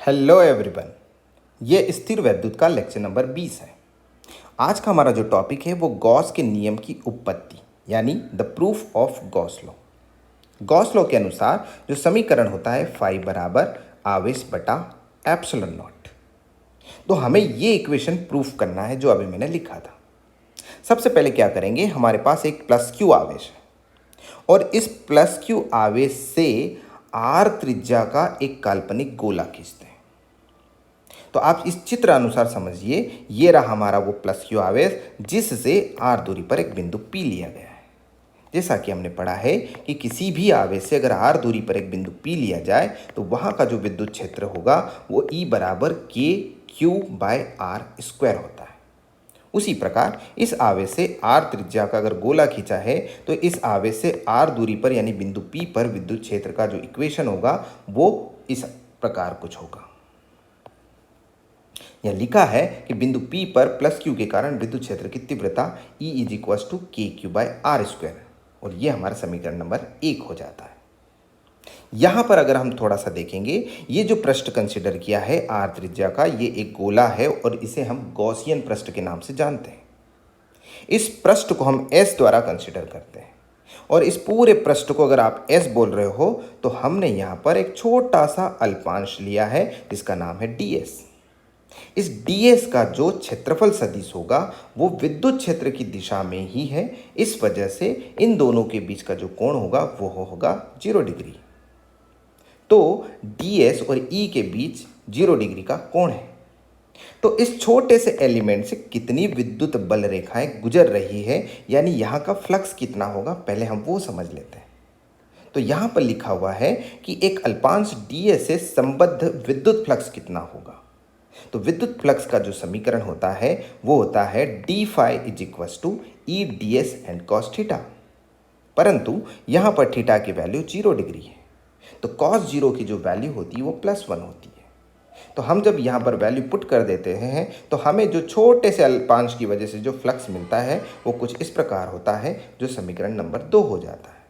Hello everyone. ये स्थिर वैद्युत का लेक्चर नंबर 20 है। आज का हमारा जो टॉपिक है वो गॉस के नियम की उत्पत्ति यानी the proof of Gauss law. Gauss law के अनुसार जो समीकरण होता है फाई बराबर आवेश बटा एप्सिलॉन नॉट। तो हमें ये इक्वेशन प्रूफ करना है जो अभी मैंने लिखा था। सबसे पहले क्या करेंगे, हमारे पास एक प्लस क्यू आवेश है और इस प्लस क्यू आवेश से आर त्रिज्या का एक काल्पनिक गोला खींचते हैं। तो आप इस चित्र अनुसार समझिए, ये रहा हमारा वो प्लस क्यू आवेश जिससे आर दूरी पर एक बिंदु पी लिया गया है। जैसा कि हमने पढ़ा है कि किसी भी आवेश से अगर आर दूरी पर एक बिंदु पी लिया जाए तो वहाँ का जो विद्युत क्षेत्र होगा वो ई बराबर के क्यू बाय आर स्क्वायर होता है। उसी प्रकार इस आवेश से आर त्रिज्या का अगर गोला खींचा है तो इस आवेश से आर दूरी पर यानी बिंदु पी पर विद्युत क्षेत्र का जो इक्वेशन होगा वो इस प्रकार कुछ होगा। यह लिखा है कि बिंदु P पर प्लस क्यू के कारण विद्युत क्षेत्र की तीव्रता E इज इक्वल टू के क्यू बाय आर स्क्वायर, और यह हमारा समीकरण नंबर 1 हो जाता है। यहाँ पर अगर हम थोड़ा सा देखेंगे, ये जो पृष्ठ कंसिडर किया है आर त्रिज्या का, ये एक गोला है और इसे हम गॉसियन पृष्ठ के नाम से जानते हैं। इस पृष्ठ को हम S द्वारा कंसिडर करते हैं और इस पूरे पृष्ठ को अगर आप S बोल रहे हो तो हमने यहाँ पर एक छोटा सा अल्पांश लिया है जिसका नाम है ds। इस ds का जो क्षेत्रफल सदिश होगा वो विद्युत क्षेत्र की दिशा में ही है, इस वजह से इन दोनों के बीच का जो कोण होगा वो होगा 0 डिग्री। तो ds और E के बीच 0 डिग्री का कोण है। तो इस छोटे से एलिमेंट से कितनी विद्युत बल रेखाएं गुजर रही है यानी यहाँ का फ्लक्स कितना होगा, पहले हम वो समझ लेते हैं। तो यहाँ पर लिखा हुआ है कि एक अल्पांश ds से संबद्ध विद्युत फ्लक्स कितना होगा। तो विद्युत फ्लक्स का जो समीकरण होता है वो होता है D phi is equal to E D S and cos theta, परंतु यहाँ पर थीटा की वैल्यू 0 डिग्री है तो कॉस 0 की जो वैल्यू होती है वो +1 होती है। तो हम जब यहाँ पर वैल्यू पुट कर देते हैं तो हमें जो छोटे से अल्पांश की वजह से जो फ्लक्स मिलता है वो कुछ इस प्रकार होता है जो समीकरण नंबर 2 हो जाता है।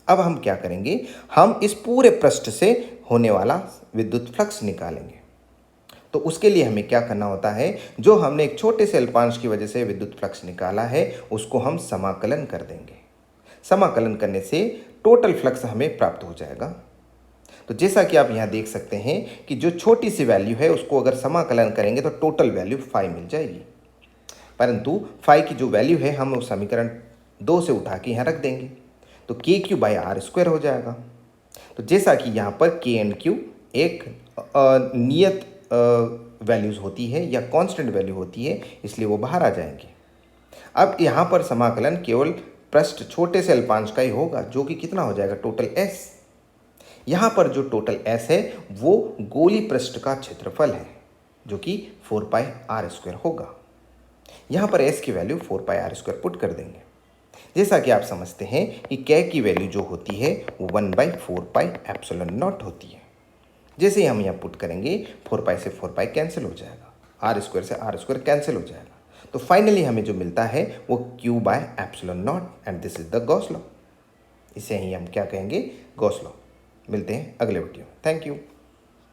अब हम क्या करेंगे, हम इस पूरे पृष्ठ से होने वाला विद्युत फ्लक्स निकालेंगे। तो उसके लिए हमें क्या करना होता है, जो हमने एक छोटे से अल्पांश की वजह से विद्युत फ्लक्स निकाला है उसको हम समाकलन कर देंगे। समाकलन करने से टोटल फ्लक्स हमें प्राप्त हो जाएगा। तो जैसा कि आप यहाँ देख सकते हैं कि जो छोटी सी वैल्यू है उसको अगर समाकलन करेंगे तो टोटल वैल्यू फाई मिल जाएगी, परंतु फाई की जो वैल्यू है हम उस समीकरण 2 से उठा के यहाँ रख देंगे तो के क्यू बाई आर स्क्वायर हो जाएगा। तो जैसा कि यहाँ पर के एंड क्यू एक नियत वैल्यूज़ होती है या कांस्टेंट वैल्यू होती है, इसलिए वो बाहर आ जाएंगे। अब यहाँ पर समाकलन केवल पृष्ठ छोटे से अल्पांश का ही होगा जो कि कितना हो जाएगा, टोटल S। यहाँ पर जो टोटल S है वो गोली पृष्ठ का क्षेत्रफल है जो कि 4 पाई आर स्क्वायर होगा। यहाँ पर S की value 4 pi R square put कर देंगे। जैसा कि आप समझते हैं कि K की वैल्यू जो होती है वो 1/4 पाई एप्सिलॉन नॉट होती है। जैसे ही हम यहाँ पुट करेंगे 4 पाई से 4 पाई कैंसिल हो जाएगा, आर स्क्वायर से आर स्क्वायर कैंसिल हो जाएगा। तो फाइनली हमें जो मिलता है वो Q by epsilon not and this is the Gauss law. इसे ही हम क्या कहेंगे, गॉस लॉ। मिलते हैं अगले वीडियो में। Thank you.